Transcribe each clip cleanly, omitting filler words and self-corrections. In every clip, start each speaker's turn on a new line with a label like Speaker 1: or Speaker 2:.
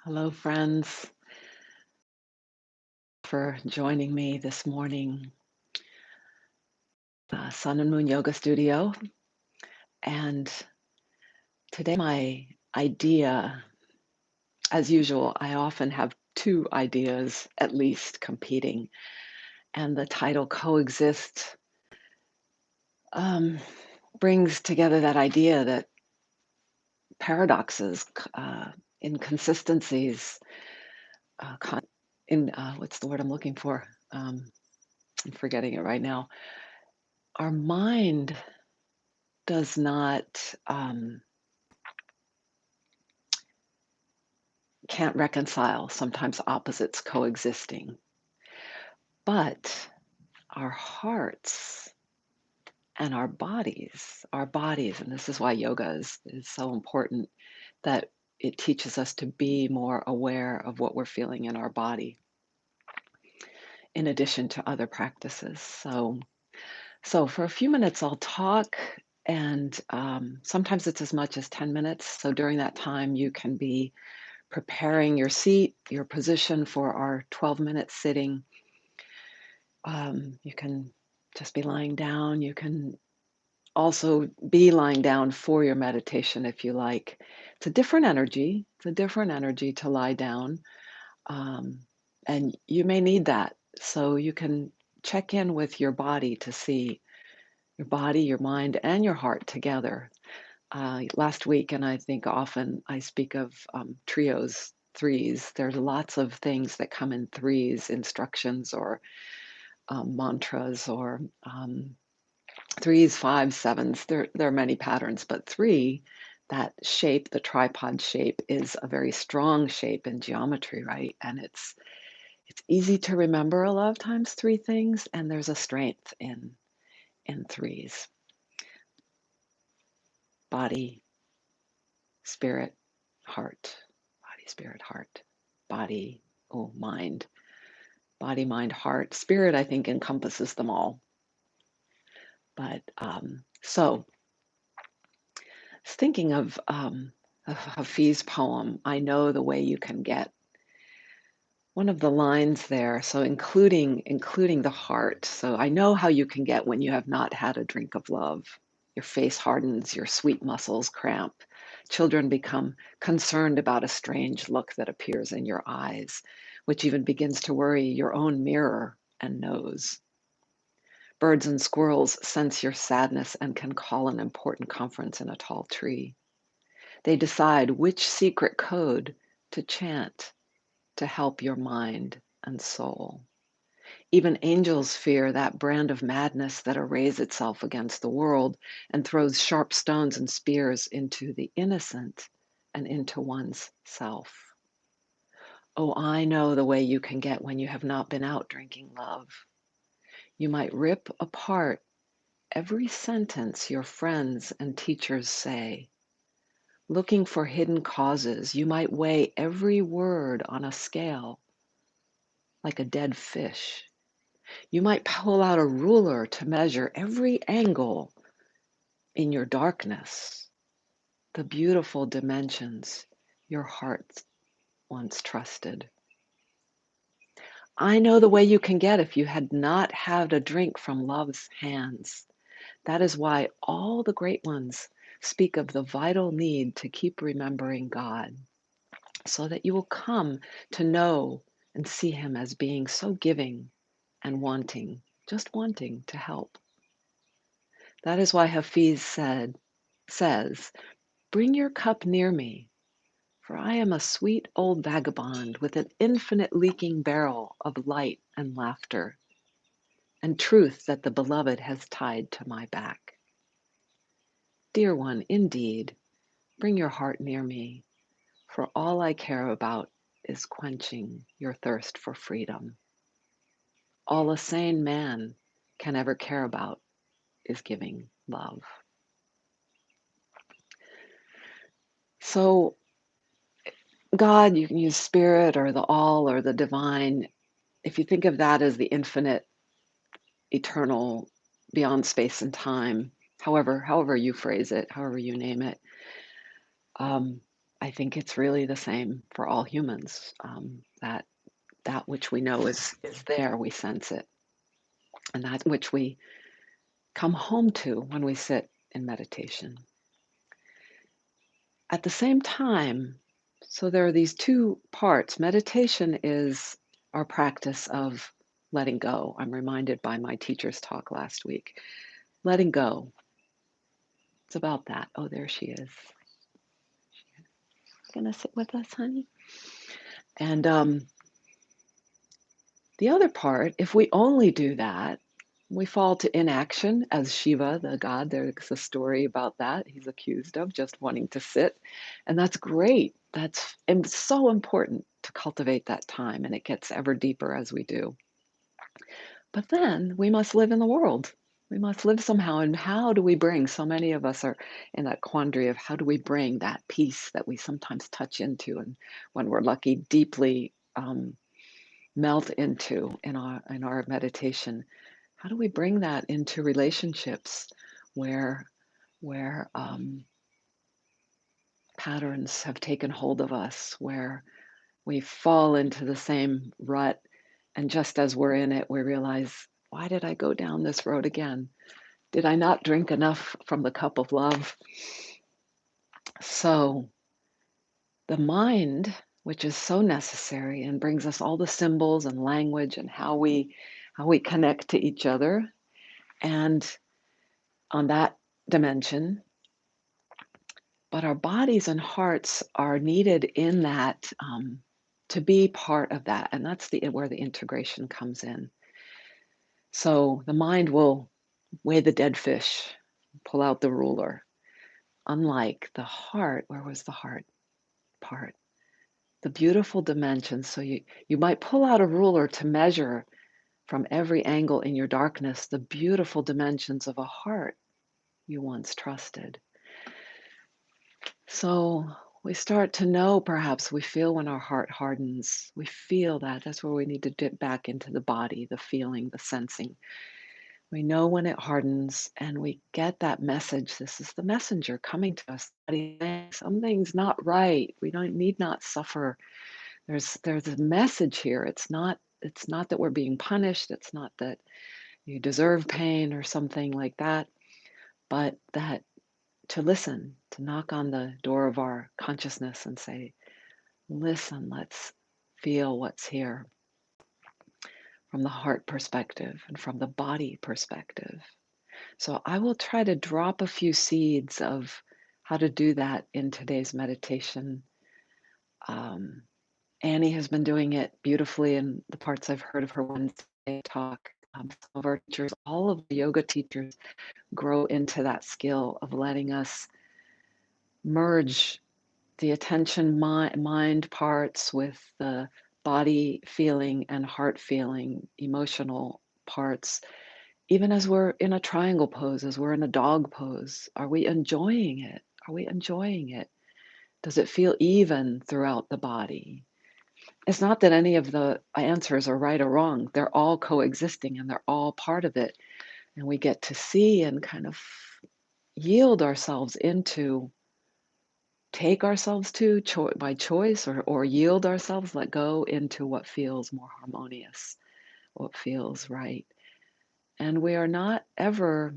Speaker 1: Hello, friends, for joining me this morning, Sun and Moon Yoga Studio. And today, my idea, as usual, I often have two ideas at least competing. And the title Coexist um, brings together that idea that paradoxes, inconsistencies, what's the word I'm looking for? I'm forgetting it right now. Our mind does not can't reconcile sometimes opposites coexisting, but our hearts and our bodies, and this is why yoga is so important, that it teaches us to be more aware of what we're feeling in our body in addition to other practices. So for a few minutes I'll talk, and sometimes it's as much as 10 minutes. So during that time you can be preparing your seat, your position for our 12-minute sitting. You can just be lying down. You can also be lying down for your meditation if you like. It's a different energy. It's a different energy to lie down. Um, and you may need that. So you can check in with your body to see your body, your mind, and your heart together. Last week, and I think often I speak of trios, threes. There's lots of things that come in threes, instructions or mantras or threes, fives, sevens. There are many patterns, but three, that shape, the tripod shape, is a very strong shape in geometry, right? And it's easy to remember a lot of times three things, and there's a strength in threes: body, spirit, heart, body, spirit, heart, body, mind, body, mind, heart. Spirit, I think, encompasses them all. But so, thinking of Hafiz' poem, I know the way you can get. One of the lines there, so including the heart. So I know how you can get when you have not had a drink of love. Your face hardens, your sweet muscles cramp. Children become concerned about a strange look that appears in your eyes, which even begins to worry your own mirror and nose. Birds and squirrels sense your sadness and can call an important conference in a tall tree. They decide which secret code to chant to help your mind and soul. Even angels fear that brand of madness that arrays itself against the world and throws sharp stones and spears into the innocent and into one's self. Oh, I know the way you can get when you have not been out drinking love. You might rip apart every sentence your friends and teachers say. Looking for hidden causes, you might weigh every word on a scale like a dead fish. You might pull out a ruler to measure every angle in your darkness, the beautiful dimensions your heart once trusted. I know the way you can get if you had not had a drink from love's hands. That is why all the great ones speak of the vital need to keep remembering God, so that you will come to know and see Him as being so giving and wanting, just wanting to help. That is why Hafiz says, "Bring your cup near me, for I am a sweet old vagabond with an infinite leaking barrel of light and laughter, and truth that the beloved has tied to my back. Dear one, indeed, bring your heart near me, for all I care about is quenching your thirst for freedom. All a sane man can ever care about is giving love." So God, you can use spirit or the all or the divine. If you think of that as the infinite, eternal, beyond space and time, however you phrase it, however you name it, I think it's really the same for all humans. That that which we know is there, we sense it, and that which we come home to when we sit in meditation. At the same time, so there are these two parts. Meditation is our practice of letting go. I'm reminded by my teacher's talk last week. Letting go. It's about that. Oh, there she is. Gonna sit with us, honey? And the other part, if we only do that, we fall to inaction as Shiva, the god. There's a story about that. He's accused of just wanting to sit. And that's great. That's and so important to cultivate that time. And it gets ever deeper as we do. But then we must live in the world. We must live somehow. And how do we bring, so many of us are in that quandary of how do we bring that peace that we sometimes touch into and when we're lucky, deeply melt into in our meditation. How do we bring that into relationships where patterns have taken hold of us, where we fall into the same rut, and just as we're in it, we realize, why did I go down this road again? Did I not drink enough from the cup of love? So the mind, which is so necessary and brings us all the symbols and language and how we connect to each other, and on that dimension, but our bodies and hearts are needed in that, to be part of that, and that's the where the integration comes in. So the mind will weigh the dead fish, pull out the ruler, unlike the heart. Where was the heart part? The beautiful dimensions. So you might pull out a ruler to measure from every angle in your darkness the beautiful dimensions of a heart you once trusted. So we start to know, perhaps we feel when our heart hardens. We feel that. That's where we need to dip back into the body, the feeling, the sensing. We know when it hardens and we get that message. This is the messenger coming to us. Something's not right. We don't need not suffer. There's a message here. It's not that we're being punished. It's not that you deserve pain or something like that, but that to listen, to knock on the door of our consciousness and say, listen, let's feel what's here from the heart perspective and from the body perspective. So I will try to drop a few seeds of how to do that in today's meditation. Um, Annie has been doing it beautifully in the parts I've heard of her Wednesday talk. Some of our teachers, all of the yoga teachers, grow into that skill of letting us merge the attention mind parts with the body feeling and heart feeling, emotional parts. Even as we're in a triangle pose, as we're in a dog pose, are we enjoying it? Are we enjoying it? Does it feel even throughout the body? It's not that any of the answers are right or wrong. They're all coexisting and they're all part of it. And we get to see and kind of yield ourselves into, take ourselves to by choice, or yield ourselves, let go into what feels more harmonious, what feels right. And we are not ever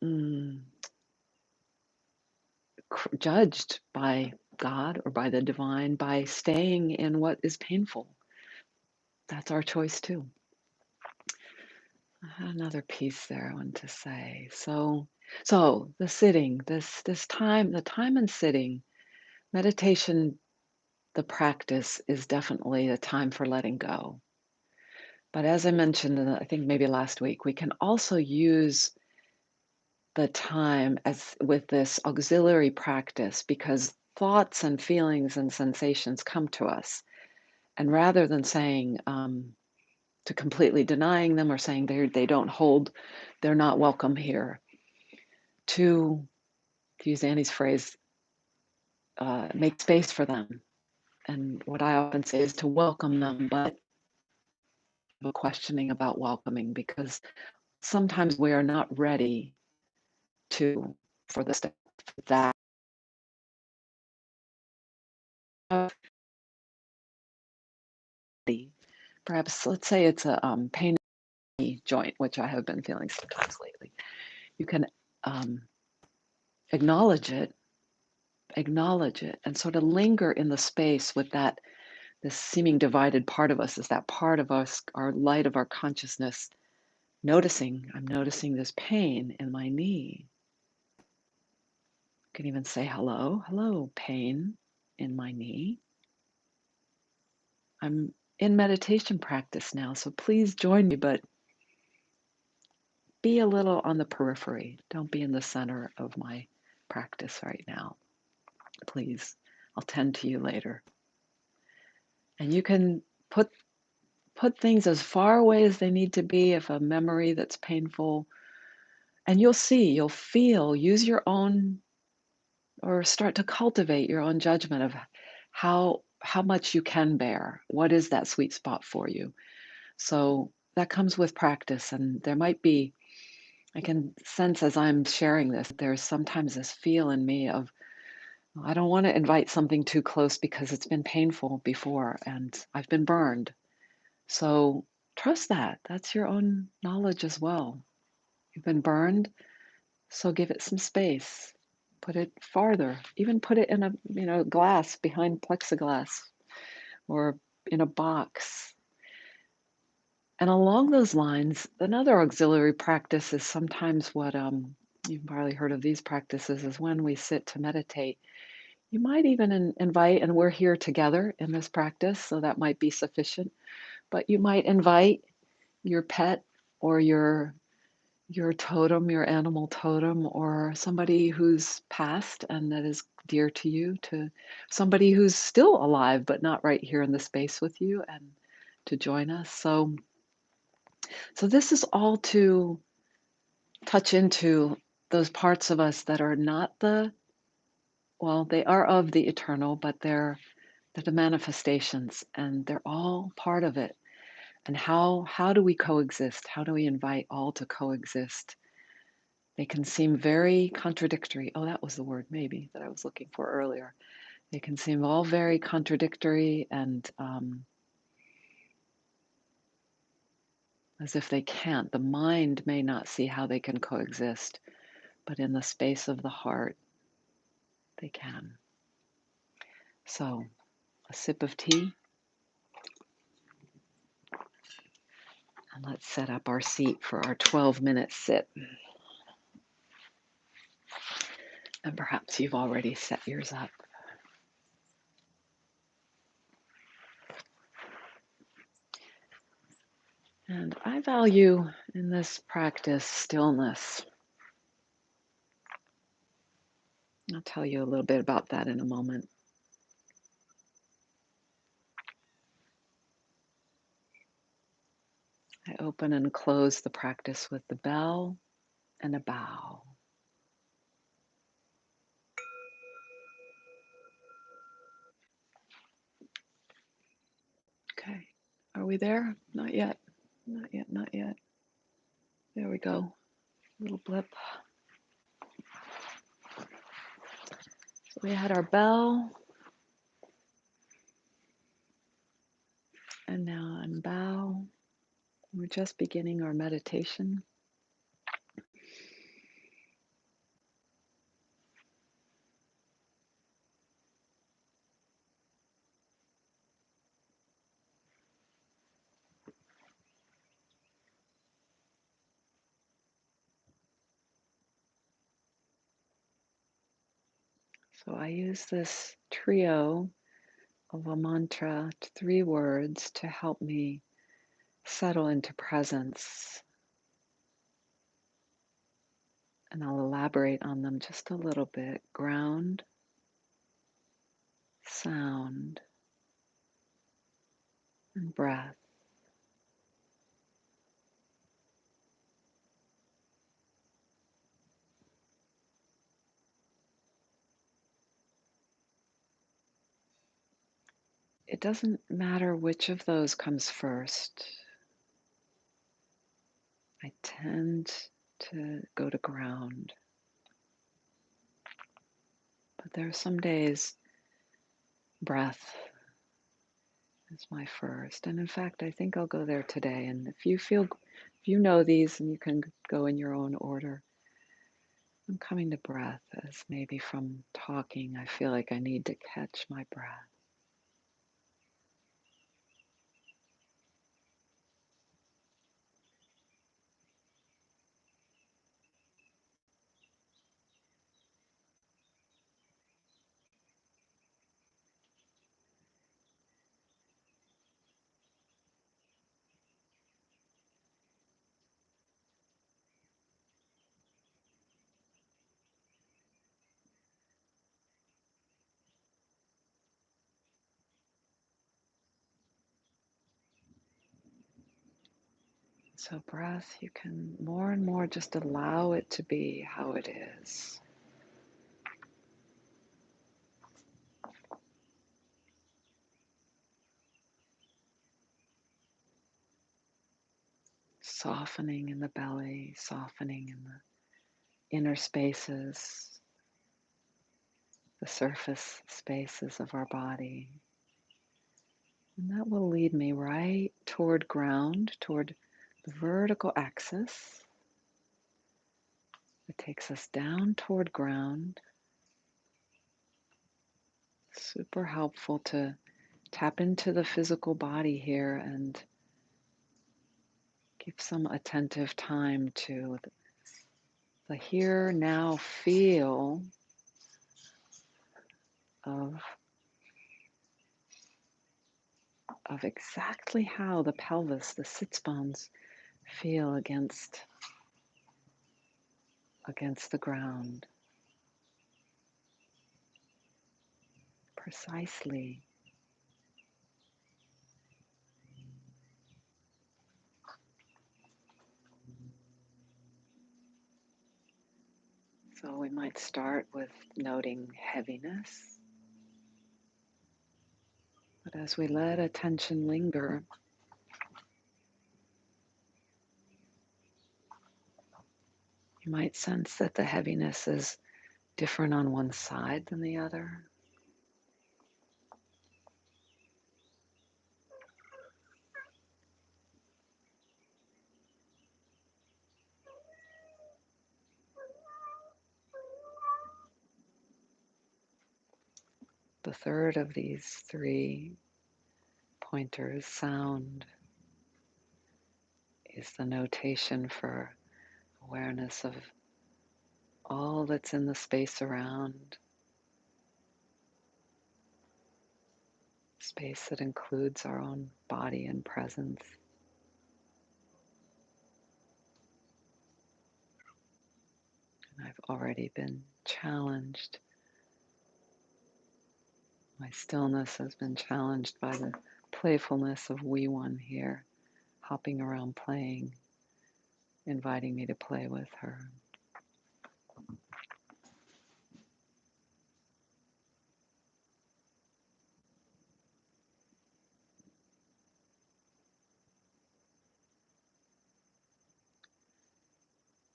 Speaker 1: mm, judged by God or by the divine by staying in what is painful. That's our choice too. I had another piece there I wanted to say. So the sitting, this time, the time in sitting, meditation, the practice is definitely a time for letting go. But as I mentioned, I think maybe last week, we can also use the time as with this auxiliary practice because thoughts and feelings and sensations come to us. And rather than saying, to completely denying them or saying they don't hold, they're not welcome here, to use Annie's phrase, make space for them. And what I often say is to welcome them, but a questioning about welcoming because sometimes we are not ready to for the step that Perhaps, let's say it's a pain in the knee joint, which I have been feeling sometimes lately. You can um, acknowledge it, and sort of linger in the space with that, this seeming divided part of us, is that part of us, our light of our consciousness, I'm noticing this pain in my knee. You can even say, hello, pain in my knee. I'm in meditation practice now, so please join me, but be a little on the periphery. Don't be in the center of my practice right now. Please, I'll tend to you later. And you can put things as far away as they need to be if a memory that's painful, and you'll feel, use your own, or start to cultivate your own judgment of how much you can bear. What is that sweet spot for you? So that comes with practice, and there might be, I can sense as I'm sharing this, there's sometimes this feel in me of, I don't want to invite something too close because it's been painful before and I've been burned. So trust that. That's your own knowledge as well. You've been burned, so give it some space. Put it farther. Even put it in a, glass behind plexiglass or in a box. And along those lines, another auxiliary practice is sometimes what you've probably heard of these practices, is when we sit to meditate. You might even invite, and we're here together in this practice, so that might be sufficient, but you might invite your pet or your totem, your animal totem, or somebody who's passed and that is dear to you, to somebody who's still alive but not right here in the space with you, and to join us. So this is all to touch into those parts of us that are not they are of the eternal, but they're the manifestations, and they're all part of it. And how do we coexist? How do we invite all to coexist? They can seem very contradictory. Oh, that was the word maybe that I was looking for earlier. They can seem all very contradictory, and as if they can't. The mind may not see how they can coexist, but in the space of the heart, they can. So, a sip of tea, and let's set up our seat for our 12-minute sit. And perhaps you've already set yours up. And I value in this practice stillness. I'll tell you a little bit about that in a moment. I open and close the practice with the bell and a bow. Okay, are we there? Not yet, not yet, not yet. There we go, little blip. So we had our bell, and now on bow. We're just beginning our meditation. So I use this trio of a mantra, 3 words, to help me settle into presence. And I'll elaborate on them just a little bit. Ground, sound, and breath. It doesn't matter which of those comes first. I tend to go to ground. But there are some days Breath is my first. And in fact, I think I'll go there today. And if you know these and you can go in your own order, I'm coming to breath as maybe from talking, I feel like I need to catch my breath. So, breath, you can more and more just allow it to be how it is. Softening in the belly, softening in the inner spaces, the surface spaces of our body. And that will lead me right toward ground, toward the vertical axis. It takes us down toward ground. Super helpful to tap into the physical body here and give some attentive time to the here now feel of, of exactly how the pelvis, the sits bones feel against the ground. Precisely. So we might start with noting heaviness. But as we let attention linger, you might sense that the heaviness is different on one side than the other. The third of these three pointers, sound, is the notation for awareness of all that's in the space around, space that includes our own body and presence. And I've already been challenged. My stillness has been challenged by the playfulness of wee one here, hopping around playing, inviting me to play with her.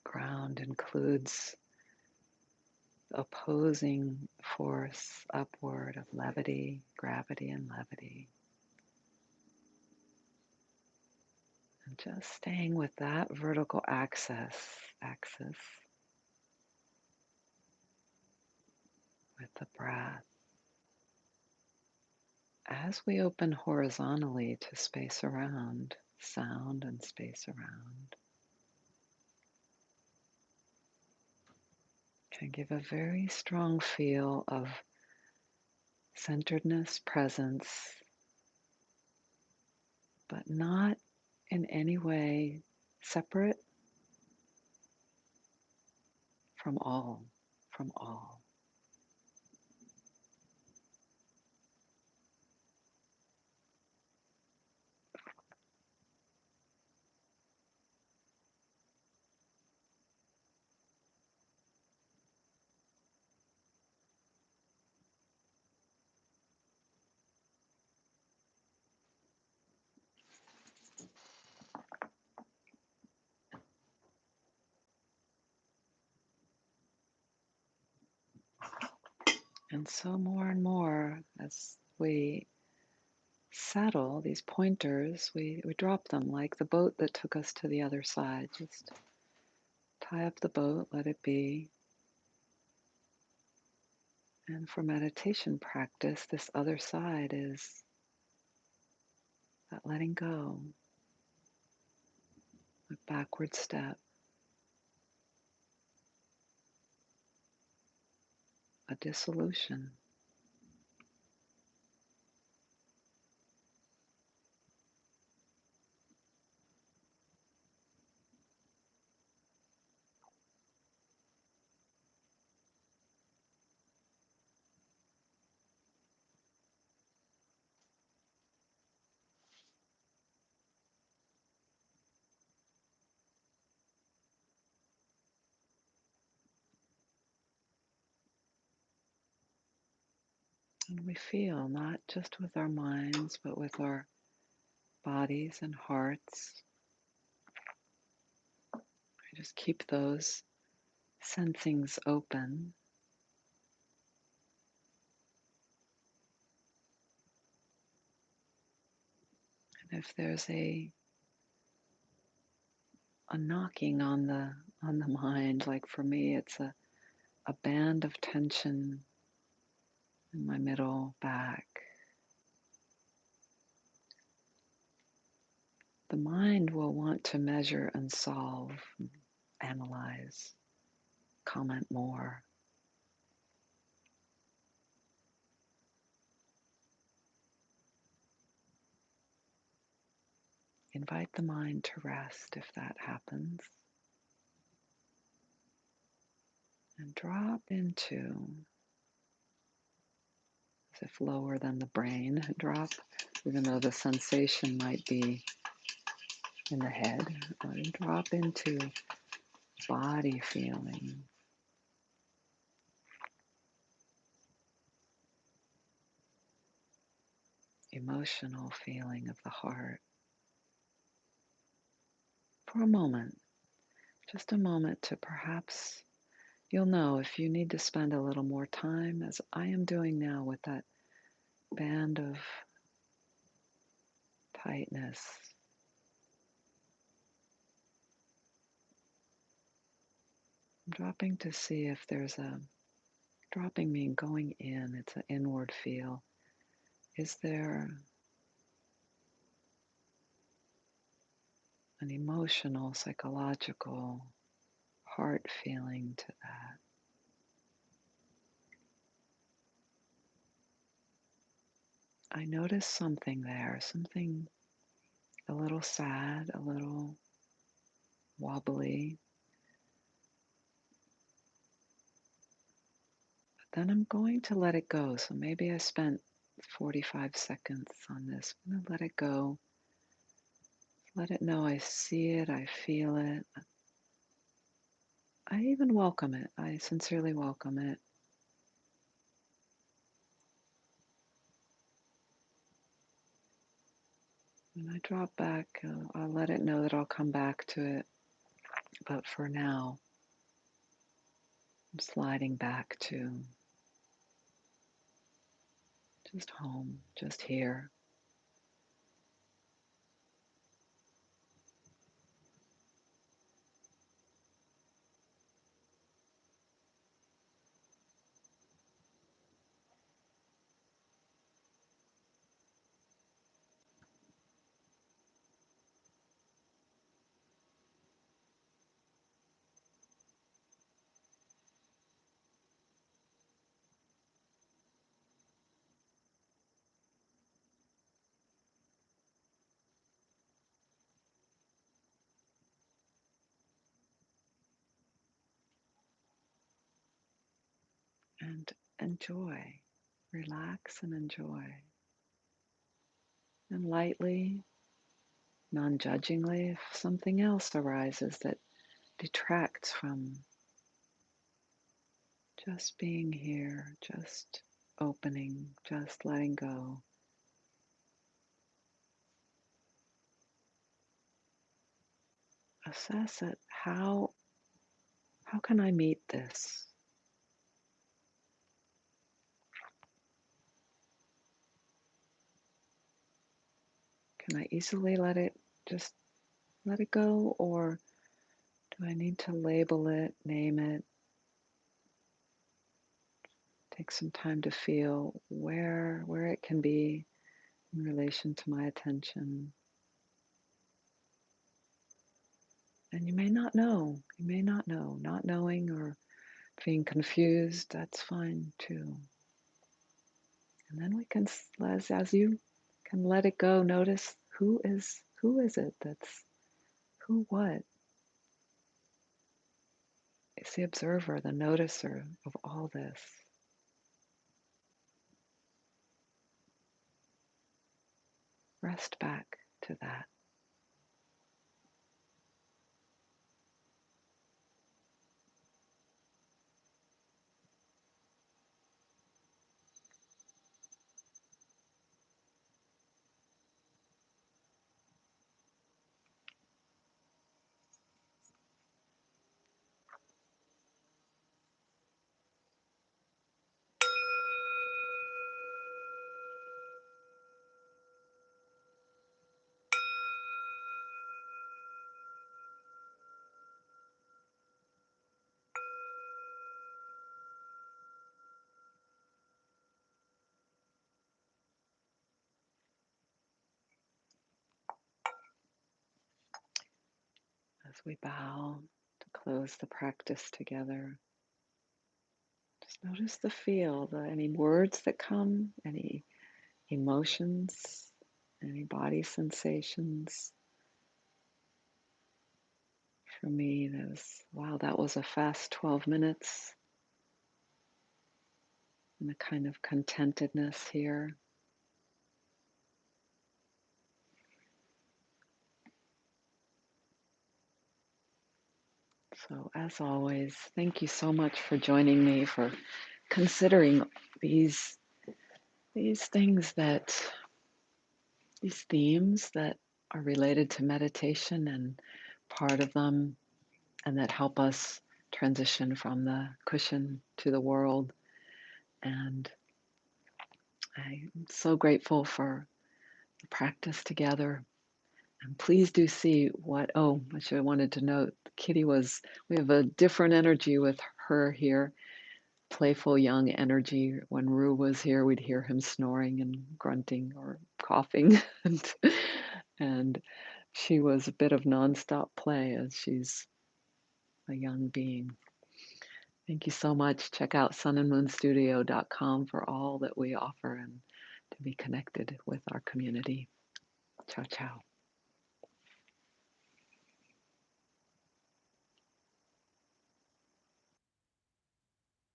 Speaker 1: Ground includes the opposing force upward of levity, gravity, and levity. And just staying with that vertical axis with the breath. As we open horizontally to space around, sound and space around, can give a very strong feel of centeredness, presence, but not in any way separate from all, from all. And so more and more, as we settle, these pointers, we drop them like the boat that took us to the other side. Just tie up the boat, let it be. And for meditation practice, this other side is that letting go, a backward step, a dissolution. And we feel not just with our minds, but with our bodies and hearts. We just keep those sensings open. And if there's a knocking on the mind, like for me, it's a band of tension in my middle back. The mind will want to measure and solve, analyze, comment more. Invite the mind to rest if that happens. And drop into, as if lower than the brain, drop, even though the sensation might be in the head, drop into body feeling, emotional feeling of the heart. For a moment, just a moment to perhaps, you'll know if you need to spend a little more time, as I am doing now with that band of tightness. I'm dropping to see if there's dropping mean going in, it's an inward feel. Is there an emotional, psychological, heart feeling to that? I notice something there, something a little sad, a little wobbly. But then I'm going to let it go. So maybe I spent 45 seconds on this. I'm going to let it go. Let it know I see it, I feel it. I even welcome it. I sincerely welcome it. When I drop back, I'll let it know that I'll come back to it. But for now, I'm sliding back to just home, just here. And enjoy. Relax and enjoy. And lightly, non-judgingly, if something else arises that detracts from just being here, just opening, just letting go, assess it. How can I meet this? Can I easily just let it go, or do I need to label it, name it, take some time to feel where it can be in relation to my attention? And you may not know. You may not know. Not knowing or being confused, that's fine too. And then we can, as you can let it go, notice who is it that's who, what is the observer, the noticer of all this. Rest back to that. As we bow to close the practice together, just notice the feel, any words that come, any emotions, any body sensations. For me, that was a fast 12 minutes and a kind of contentedness here. So, as always, thank you so much for joining me, for considering these things these themes that are related to meditation and part of them, and that help us transition from the cushion to the world. And I'm so grateful for the practice together. And please do see actually I wanted to note, we have a different energy with her here, playful young energy. When Rue was here, we'd hear him snoring and grunting or coughing. and she was a bit of nonstop play, as she's a young being. Thank you so much. Check out sunandmoonstudio.com for all that we offer and to be connected with our community. Ciao, ciao.